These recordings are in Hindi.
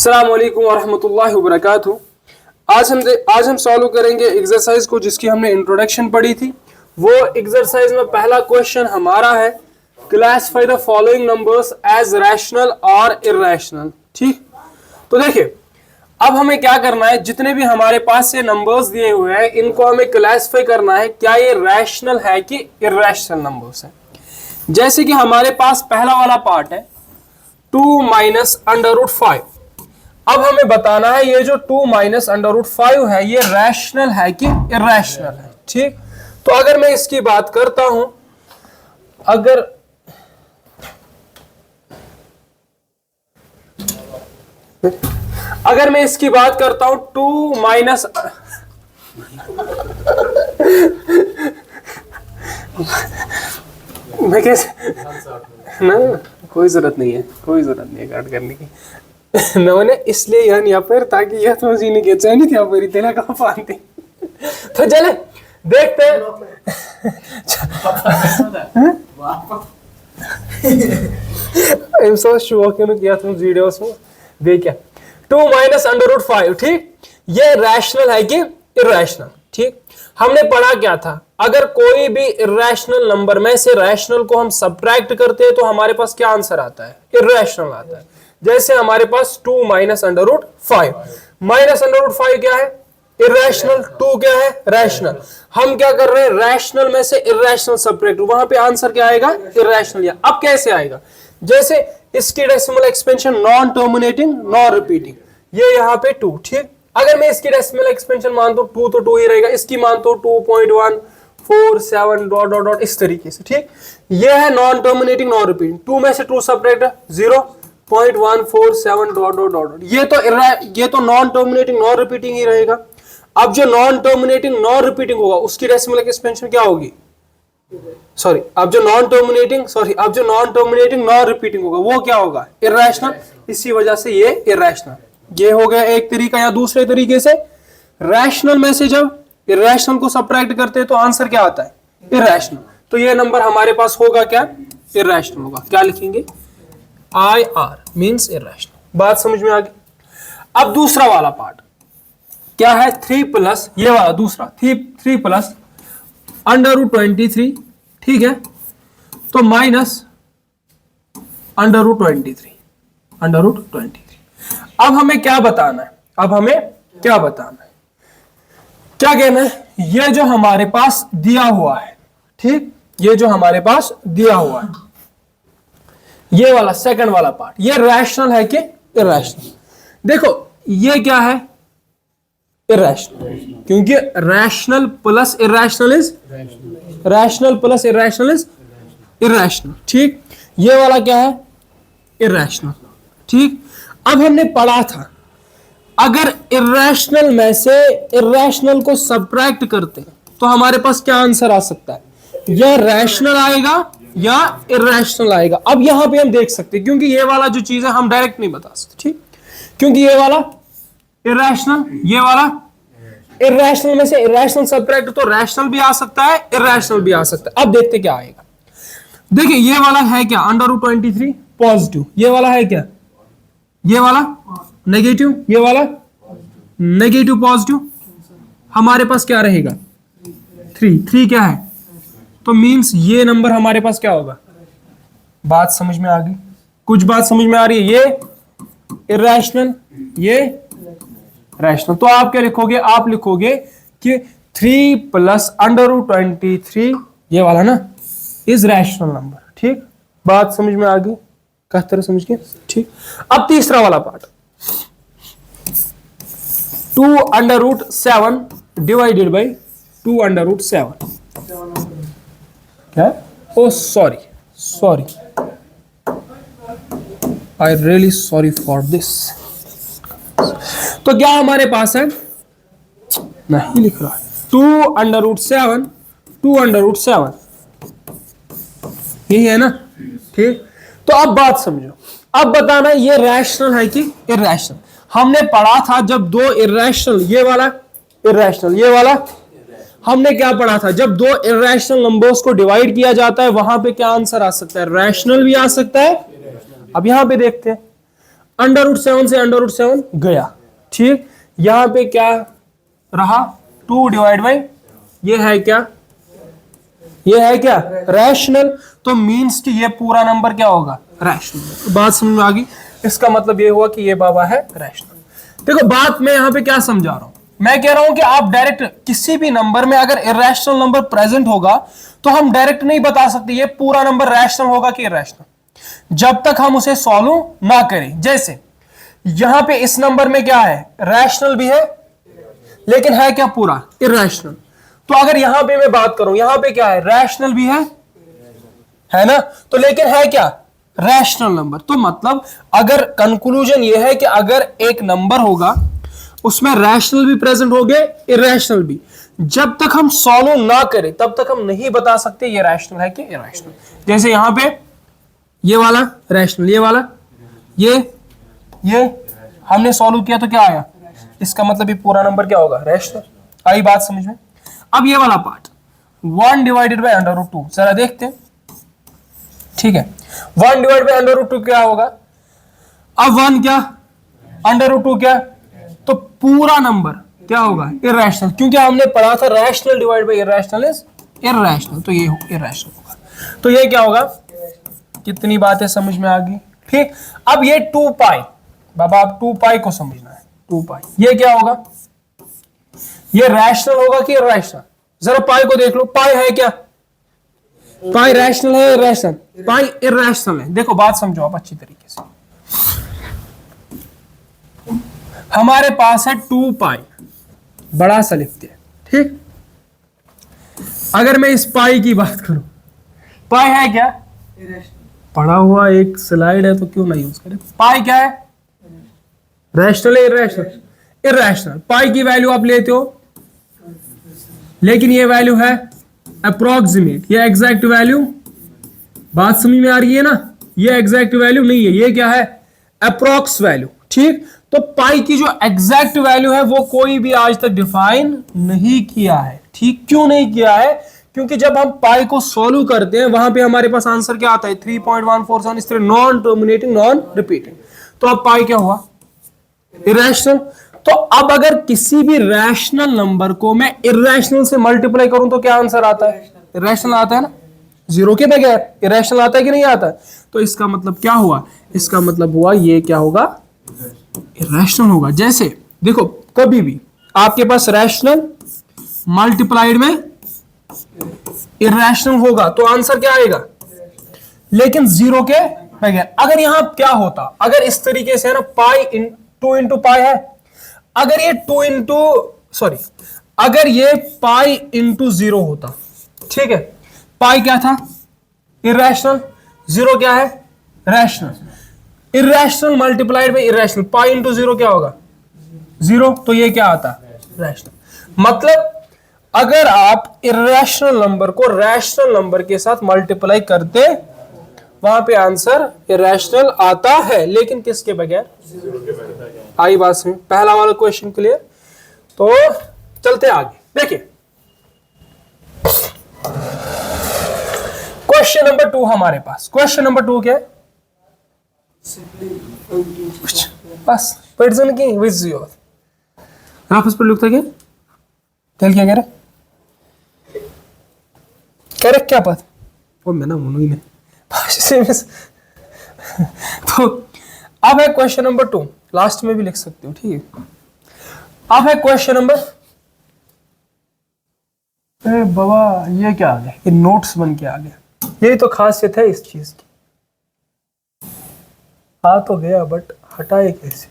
अस्सलाम वालेकुम वरहमतुल्लाहि वबरकातुहू। आज हम सॉल्व करेंगे एक्सरसाइज को जिसकी हमने इंट्रोडक्शन पढ़ी थी। वो एक्सरसाइज में पहला क्वेश्चन हमारा है, classify the following numbers as rational और इर्रेशनल। ठीक, तो देखिए अब हमें क्या करना है, जितने भी हमारे पास ये नंबर्स दिए हुए हैं इनको हमें क्लासिफाई करना है, क्या ये रैशनल है कि इर्रेशनल नंबर्स है। जैसे कि हमारे पास पहला वाला पार्ट है 2 माइनस अंडर रूट 5। अब हमें बताना है ये जो 2 माइनस अंडर रूट 5 है ये रैशनल है कि इर्रेशनल है। ठीक, तो अगर मैं इसकी बात करता हूं, अगर मैं इसकी बात करता हूं 2 माइनस मैं कैसे ना, कोई जरूरत नहीं है काट करने की मैंने इसलिए यहाँ या फिर ताकि यह तो मशीन के चैनी थी आप तेरा कहाँ पानती। तो चले देखते हैं I'm so sure किया तुम वीडियोस में देखिए 2 माइनस अंडर रूट 5। ठीक, ये रैशनल है कि इर्रेशनल। ठीक, हमने पढ़ा क्या था, अगर कोई भी इर्रेशनल नंबर में से रैशनल को हम सब्ट्रैक्ट करते हैं तो हमारे पास क्या आंसर आता है, इर्रेशनल आता है। जैसे हमारे पास 2 minus under root 5, minus under root 5 क्या है, इर्रेशनल, 2 क्या है, रैशनल। हम क्या कर रहे हैं, रैशनल में से इर्रेशनल सब्ट्रैक्ट, वहां पे आंसर क्या आएगा, इर्रेशनल। अब कैसे आएगा, जैसे इसकी decimal expansion non terminating non repeating, ये यहाँ पे 2। ठीक, अगर मैं इसकी डेसिमल एक्सपेंशन मानता हूं 2 तो 2 ही रहेगा, इसकी मानता हूं 2.147 डॉट डॉट डॉट इस तरीके से। ठीक, ये है नॉन टर्मिनेटिंग नॉन रिपीटिंग, 2 में से 2 सब्ट्रैक्ट 0.147 डॉट डॉट डॉट, ये तो नॉन टर्मिनेटिंग नॉन रिपीटिंग ही रहेगा। अब जो नॉन टर्मिनेटिंग नॉन रिपीटिंग होगा उसकी डेसिमल एक्सपेंशन क्या होगी, अब जो नॉन टर्मिनेटिंग नॉन रिपीटिंग होगा वो क्या होगा, इर्रेशनल। इसी वजह से ये इर्रेशनल। ये हो गया एक तरीका। या दूसरे तरीके से रैशनल में से जब इर्रेशनल को सब्ट्रैक्ट करते हैं तो आंसर क्या आता है, इर्रेशनल। तो ये नंबर हमारे पास होगा क्या, इर्रेशनल होगा। क्या लिखेंगे, IR मींस इर्रेशनल। बात समझ में आ गई। अब दूसरा वाला पार्ट क्या है, 3 प्लस ये वाला दूसरा 3 प्लस अंडर रूट 23। ठीक है, तो माइनस अंडर रूट 23। अब हमें क्या बताना है, क्या कहना है, ये जो हमारे पास दिया हुआ है, ठीक, ये जो हमारे पास दिया हुआ है ये वाला सेकंड वाला पार्ट, ये रैशनल है कि इर्रेशनल। देखो ये क्या है, इर्रेशनल, क्योंकि rational plus irrational is irrational. ठीक, ये वाला क्या है, इर्रेशनल। ठीक, अब हमने पढ़ा था अगर इर्रेशनल में से इर्रेशनल को सब्ट्रैक्ट करते हैं तो हमारे पास क्या आंसर आ सकता है, यह रैशनल आएगा या इर्रेशनल आएगा। अब यहां पे हम देख सकते हैं, क्योंकि ये वाला जो चीज है हम डायरेक्ट नहीं बता सकते। ठीक, क्योंकि ये वाला इर्रेशनल, ये वाला इर्रेशनल में से इर्रेशनल सब्ट्रैक्ट तो रैशनल भी आ सकता है, इर्रेशनल भी आ सकता है। अब देखते क्या आएगा। देखिए ये वाला है क्या, अंडर रूट 23 पॉजिटिव, ये वाला है क्या, ये वाला नेगेटिव, ये वाला नेगेटिव पॉजिटिव, हमारे पास क्या रहेगा 3 क्या है, तो मींस ये नंबर हमारे पास क्या होगा। बात समझ में आ गई, कुछ बात समझ में आ रही है। ये इर्रेशनल, ये रैशनल। तो आप क्या लिखोगे, आप लिखोगे कि 3 प्लस अंडर रूट 23 ये वाला ना इज रैशनल नंबर। ठीक, बात समझ में आ गई, किस तरह समझ गए। ठीक, अब तीसरा वाला part 2 under root 7 divided by 2 under root 7। क्या, oh sorry I really sorry for this. तो क्या हमारे पास है, नहीं लिख रहा है, 2 अंडर रूट 7 यही है ना। ठीक, तो अब बात समझो, अब बताना ये रैशनल है कि इर्रेशनल। हमने पढ़ा था जब दो इर्रेशनल, ये वाला इर्रेशनल, ये वाला हमने क्या पढ़ा था, जब दो इर्रेशनल नंबर्स को डिवाइड किया जाता है वहां पे क्या आंसर आ सकता है, रैशनल भी आ सकता है। अब यहां पे देखते हैं, √7 से √7 गया, ठीक। यहां पे क्या रहा, 2 डिवाइड बाई, ये है क्या, ये है क्या रैशनल, तो मीन्स कि ये पूरा नंबर क्या होगा रैशनल। बात समझ में आ गई, इसका मतलब ये हुआ कि ये बाबा है रैशनल। देखो बात मैं यहां पे क्या समझा रहा हूं, मैं कह रहा हूं कि आप डायरेक्ट किसी भी नंबर में अगर इरैशनल नंबर प्रेजेंट होगा तो हम डायरेक्ट नहीं बता सकते ये पूरा नंबर रैशनल होगा कि इरैशनल, जब तक हम उसे सॉल्व ना करें। जैसे यहां पे इस नंबर में क्या है, रैशनल भी है लेकिन है क्या पूरा इरैशनल। तो अगर यहां पे मैं बात करूं, यहां पे क्या है, रैशनल भी है ना, तो लेकिन है क्या रैशनल नंबर। तो मतलब अगर कंक्लूजन ये है कि अगर एक नंबर होगा उसमें रैशनल भी प्रेजेंट हो गए इरैशनल भी, जब तक हम सॉल्व ना करें तब तक हम नहीं बता सकते ये रैशनल है कि इरैशनल। जैसे यहां पे ये वाला रैशनल, ये वाला ये हमने सॉल्व किया तो क्या आया, इसका मतलब ये पूरा नंबर क्या होगा रैशनल। आई बात समझ में। अब ये वाला पार्ट 1 डिवाइडेड बाई √2 जरा देखते हैं, ठीक है। 1 डिवाइड बाई √2 क्या होगा, अब 1 क्या √2 क्या, तो पूरा नंबर क्या होगा इरैशनल, क्योंकि हमने पढ़ा था rational divide by irrational is irrational, तो ये इरैशनल होगा। तो ये क्या होगा, कितनी बातें समझ में आ गई, ठीक। अब ये 2 पाई, बाबा आप 2 पाई को समझना है, 2 पाई ये क्या होगा, ये रैशनल होगा कि इरैशनल, जरा पाई को देख लो, पाई है क्या, पाई रैशनल है इरैशनल, पाई इरैशनल है। देखो बात समझो आप अच्छी तरीके से, हमारे पास है 2 पाई, बड़ा सा लिखते हैं, ठीक। अगर मैं इस पाई की बात करूं, पाई है क्या, पढ़ा हुआ एक स्लाइड है तो क्यों ना यूज करें। पाई क्या है, रैशनल है इरैशनल, इरैशनल। पाई की वैल्यू आप लेते हो लेकिन ये वैल्यू है अप्रोक्सीमेट, ये एग्जैक्ट वैल्यू, बात समझ में आ रही है ना, ये एग्जैक्ट वैल्यू नहीं है, ये क्या है अप्रोक्स वैल्यू, ठीक। तो पाई की जो एग्जैक्ट वैल्यू है वो कोई भी आज तक डिफाइन नहीं किया है, ठीक। क्यों नहीं किया है, क्योंकि जब हम पाई को सॉल्व करते हैं वहां पे हमारे पास आंसर क्या आता है 3.147, इस तरह नॉन टर्मिनेटिंग नॉन रिपीटिंग। तो अब पाई क्या हुआ इरैशनल। तो अब अगर किसी भी रैशनल नंबर को मैं इरैशनल से मल्टीप्लाई करूं तो क्या आंसर आता है, इरैशनल आता है ना, जीरो के बगैर इरैशनल आता है कि नहीं आता है। तो इसका मतलब क्या हुआ, इसका मतलब हुआ ये क्या होगा इरैशनल होगा। जैसे देखो कभी भी आपके पास रैशनल मल्टीप्लाइड में इरैशनल होगा तो आंसर क्या आएगा, लेकिन जीरो के बगैर। अगर यहां क्या होता, अगर इस तरीके से है ना, पाई 2 इंटू पाई है, अगर ये 2 इंटू सॉरी अगर ये पाई इंटू 0 होता, ठीक है, पाई क्या था इरैशनल, 0 क्या है rational, irrational multiplied by irrational, pi into 0 क्या होगा 0, तो ये क्या आता रैशनल। मतलब अगर आप इरैशनल नंबर को रैशनल नंबर के साथ मल्टीप्लाई करते वहां पे आंसर इरैशनल आता है, लेकिन किसके बगैर, आई बात समझ। पहला वाला क्वेश्चन क्लियर। तो चलते आगे, देखिए क्वेश्चन नंबर 2 हमारे पास। क्वेश्चन नंबर 2 क्या है, बस पर्सन की विजुअल आप इस पर लिखता क्या, तेल क्या कह रहे क्या पता वो मैं ना ही नहीं। तो अब है क्वेश्चन नंबर 2, लास्ट में भी लिख सकते हो, ठीक है। अब है क्वेश्चन नंबर, अरे बाबा ये क्या आ गया, ये नोट्स बन के आ गया, यही तो खासियत है इस चीज की। आ तो गया बट हटाए कैसे,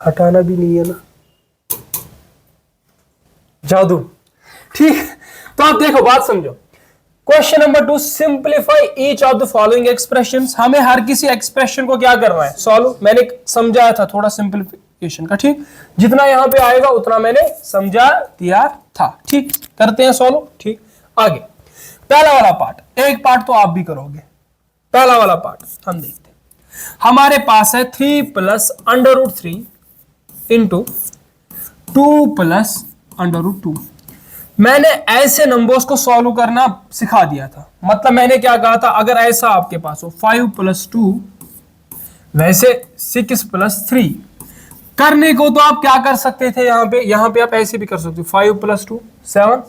हटाना भी नहीं है ना, जादू, ठीक। तो आप देखो बात समझो, question number 2, simplify each of the following expressions. हमें हर किसी एक्सप्रेशन को क्या करना है सॉल्व। मैंने समझाया था थोड़ा सिंप्लीफिकेशन का, ठीक, जितना यहां पे आएगा उतना मैंने समझा दिया था, ठीक। करते हैं सॉल्व, ठीक। आगे पहला वाला पार्ट, एक पार्ट तो आप भी करोगे, पहला वाला पार्ट हम देखते हैं। हमारे पास है 3 प्लस √3 इंटू 2 प्लस √2। मैंने ऐसे नंबर्स को सॉल्व करना सिखा दिया था। मतलब मैंने क्या कहा था, अगर ऐसा आपके पास हो 5 + 2 वैसे 6+3 करने को तो आप क्या कर सकते थे, यहाँ पे आप ऐसे भी कर सकते हो, 5+2 7,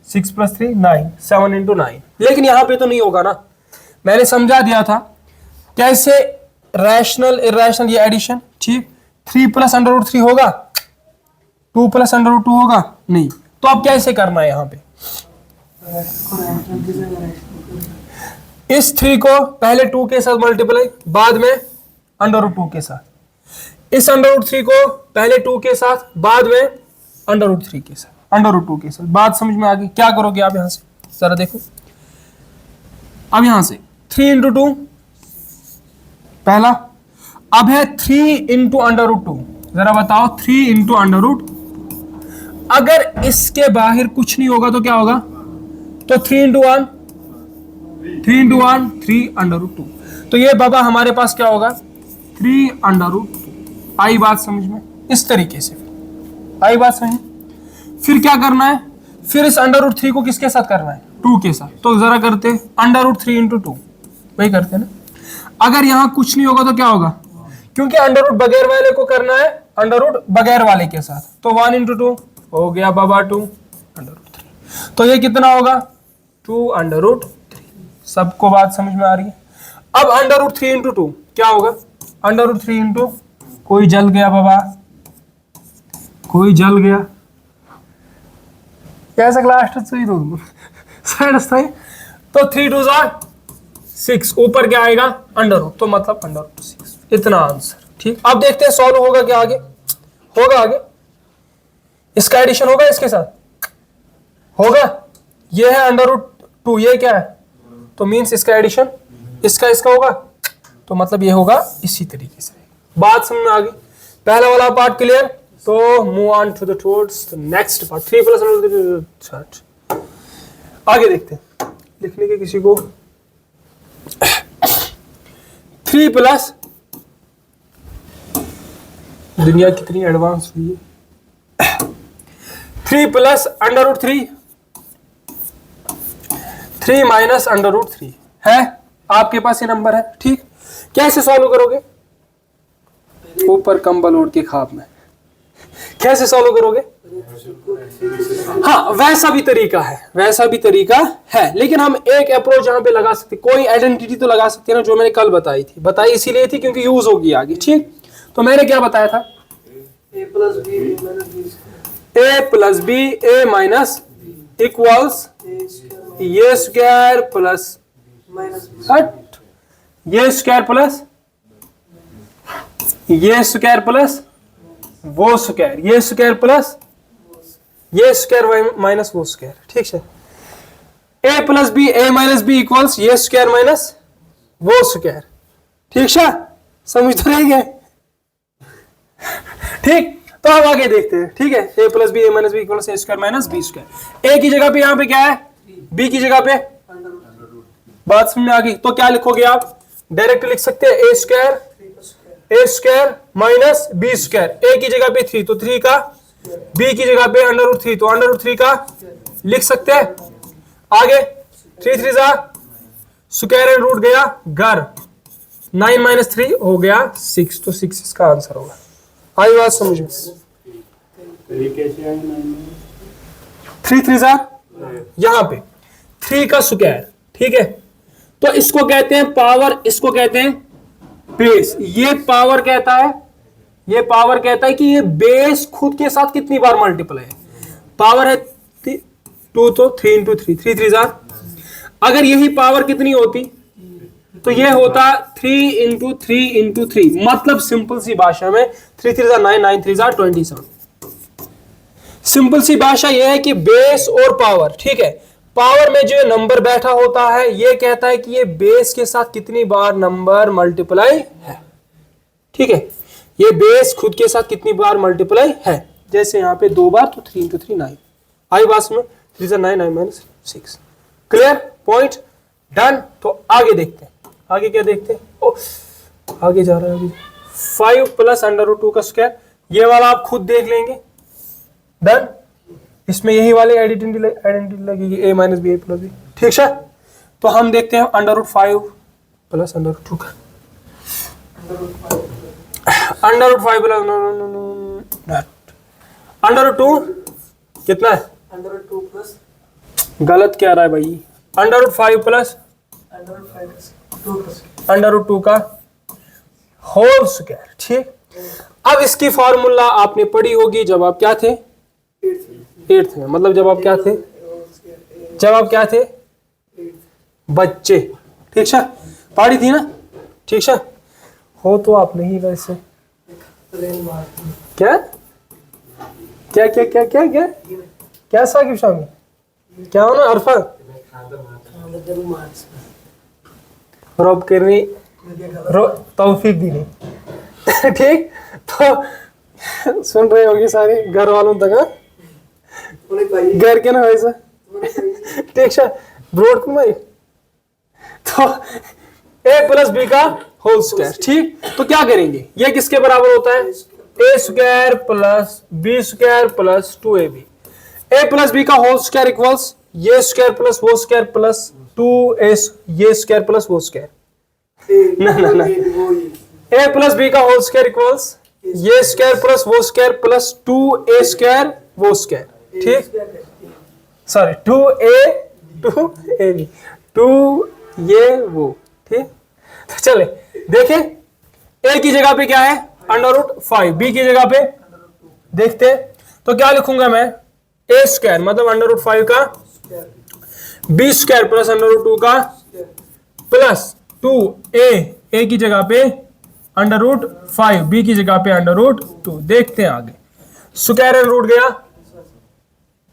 6+3 9, 7 × 9, लेकिन यहाँ पे तो नहीं होगा ना। मैंने समझा दिया था कैसे रैशनल इरैशनल ये एडिशन, ठीक। 3 + √3 होगा, 2 + √2 होगा नहीं, तो अब कैसे करना है यहाँ पे, इस 3 को पहले 2 के साथ मल्टीप्लाई, बाद में √2 के साथ, इस √3 को पहले 2 के साथ, बाद में √3 के साथ, √2 के साथ। बात समझ में आ गई? क्या करोगे आप यहां से, जरा देखो। अब यहां से 3 × 2 पहला, अब है 3 × √2, जरा बताओ 3 × √2, अगर इसके बाहर कुछ नहीं होगा तो क्या होगा, तो 3 × 1 3 × 1 3 √2, तो ये बाबा हमारे पास क्या होगा 3 √2। आई बात समझ में? इस तरीके से आई बात समझ? फिर क्या करना है, फिर इस √3 को किसके साथ करना है, 2 के साथ, तो जरा करते √3 × 2, वही करते हैं ना। अगर यहां कुछ नहीं होगा तो क्या होगा, क्योंकि √ बगैर वाले को करना है √ बगैर वाले के साथ, तो 1 × 2 हो गया बाबा 2 √3, तो ये कितना होगा 2 √3। सबको बात समझ में आ रही है? अब √3 × 2 क्या होगा, √3 × कोई जल गया बाबा, कोई जल गया, कैसा क्लास सही तो 3 × 2 = 6, ऊपर क्या आएगा √ तो मतलब √6, इतना आंसर, ठीक। अब देखते हैं सॉल्व होगा क्या, आगे होगा, आगे इसका एडिशन होगा, इसके साथ होगा, ये है √2, ये क्या है, तो मींस इसका एडिशन इसका होगा, तो मतलब ये होगा इसी तरीके से। बात समझ में आ गई? पहला वाला पार्ट क्लियर, तो move on to the towards the next part, 3 + आगे देखते हैं, लिखने के किसी को 3 + दुनिया कितनी एडवांस हुई है, 3 + √3 3 - √3 है आपके पास, ये नंबर है, ठीक। कैसे सॉल्व करोगे, ऊपर कंबल ओढ़ के ख्वाब में, कैसे सॉल्व करोगे, हाँ वैसा भी तरीका है, वैसा भी तरीका है, लेकिन हम एक अप्रोच यहां पे लगा सकते, कोई आइडेंटिटी तो लगा सकते हैं ना, जो मैंने कल बताई इसीलिए थी क्योंकि यूज होगी आगे, ठीक। तो मैंने क्या बताया था, a + b a minus equals ये स्क्वायर प्लस ये स्क्वायर प्लस ये स्क्वायर प्लस वो स्क्वायर, ये स्क्वायर प्लस ये स्क्वायर माइनस वो स्क्वायर, ठीक है। a + b a - b equals ये स्क्वायर माइनस वो स्क्वायर, ठीक है, समझ तो रही है, ठीक। तो अब आगे देखते हैं, ठीक है। a + b a - b equals a square minus b square, a की जगह पे यहाँ पे क्या है, b की जगह पे, बात समझ में आ गई? तो क्या लिखोगे आप, डायरेक्ट लिख सकते हैं a square minus b square, a की जगह पे 3 तो 3 का, b की जगह पे √3 तो √3 का लिख सकते हैं। आगे 3 3 स्क्वायर एंड रूट गया घर, 9 - 3 हो गया 6, तो 6 इसका आंसर होगा। आई बात समझ में? 3 3 यहां पे 3 का स्क्वायर, ठीक है, तो इसको कहते हैं पावर, इसको कहते हैं बेस। ये पावर कहता है, ये पावर कहता है कि ये बेस खुद के साथ कितनी बार मल्टीप्लाई है, पावर है 2 तो 3 × 3 3 3 अगर यही पावर कितनी होती तो ये होता 3 × 3 × 3, मतलब सिंपल सी भाषा में 3 3 9 9 3 27। सिंपल सी भाषा यह है कि बेस और पावर, ठीक है, पावर में जो नंबर बैठा होता है ये कहता है कि ये बेस के साथ कितनी बार नंबर मल्टीप्लाई है, ठीक है, ये बेस खुद के साथ कितनी बार मल्टीप्लाई है। जैसे यहाँ पे 2 बार तो 3 × 3 9। आई बात में 3 9 9 6। Clear point, done. तो आगे देखते हैं, आगे क्या देखते हैं, आगे जा रहा है अभी 5 + √2 का स्क्वायर, ये वाला आप खुद देख लेंगे, डन। इसमें यही वाली आइडेंटिटी लगेगी a - b a + b, ठीक है। तो हम देखते हैं √5 + √2 का, under root 5 plus under root 2 कितना है? अंडर रूट 2 प्लस गलत क्या रहा है भाई? Under root 5 plus under root 5 2 plus under root 2 का होल स्क्वायर। ठीक, अब इसकी फॉर्मूला आपने पढ़ी होगी जब आप क्या थे? 8th में। मतलब जब आप क्या थे? जब आप क्या थे? बच्चे। ठीक है, पढ़ी थी ना? ठीक है, हो तो आप नहीं वैसे। क्या क्या क्या क्या क्या क्या क्या साकिब शामी क्या हो ना अरफा रब करनी तौफीक दी नहीं। ठीक, तो सुन रहे होगी सारे घर वालों तक। हाँ? घर के ना वैसा ठीक है ब्रोड भाई। तो a प्लस बी का होल स्क्वायर। ठीक, तो क्या करेंगे? ये किसके बराबर होता है? A square plus B square plus 2ab। A plus B का होल स्क्वायर इक्वल्स ये स्क्वायर प्लस वो स्क्वायर प्लस 2a ये स्क्वायर प्लस वो स्क्वायर। ना ना ना, ए प्लस बी का होल स्क्वायर इक्वल्स ये स्क्वायर प्लस वो स्क्वायर प्लस 2a स्क्वायर वो स्क्वायर। ठीक, सॉरी 2ab 2 ये वो। ठीक, तो चले देखें a की जगह पे क्या है? Under root 5। बी की जगह पे देखते हैं तो क्या लिखूंगा मैं? a स्क्वायर मतलब अंडर रूट 5 का B square plus under root 2 का प्लस 2a की जगह पे अंडर रूट 5 बी की जगह पे अंडर रूट 2। देखते हैं आगे। स्क्वायर एंड रूट गया,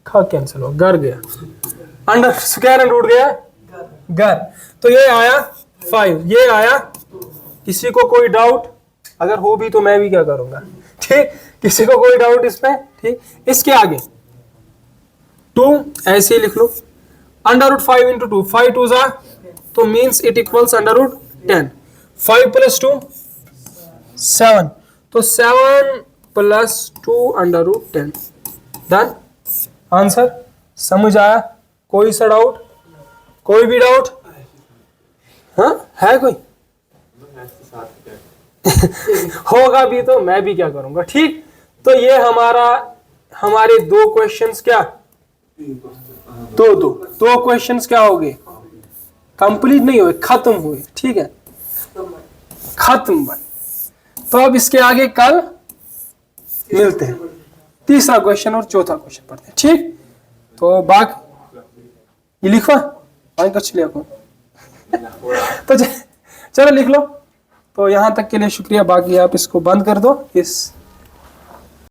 खा कैंसिल हो, घर गया, अंडर स्क्वायर एंड रूट गया घर। तो ये आया 5, ये आया। किसी को कोई डाउट अगर हो भी तो मैं भी क्या करूंगा? ठीक, किसी को कोई डाउट इसमें? ठीक, इसके आगे 2 ऐसे ही लिख लो। अंडर रूट 5 इंटू 2 5 2 जा तो means it equals under root 10। 5 plus 2 7 तो 7 plus 2 under root 10। Done answer. समझ आया? कोई सा डाउट? कोई भी डाउट? हाँ है कोई? होगा भी तो मैं भी क्या करूंगा। ठीक, तो ये हमारे 2 क्वेश्चंस क्या दो क्वेश्चंस क्या हो गए? कंप्लीट नहीं हुए, खत्म हुए। ठीक है, खत्म भाई। तो अब इसके आगे कल मिलते हैं। तीसरा क्वेश्चन और चौथा क्वेश्चन पढ़ते हैं। ठीक, तो बाग ये लिखवा कुछ लिखो तो चलो लिख लो। तो यहां तक के लिए शुक्रिया। बाकी आप इसको बंद कर दो। इस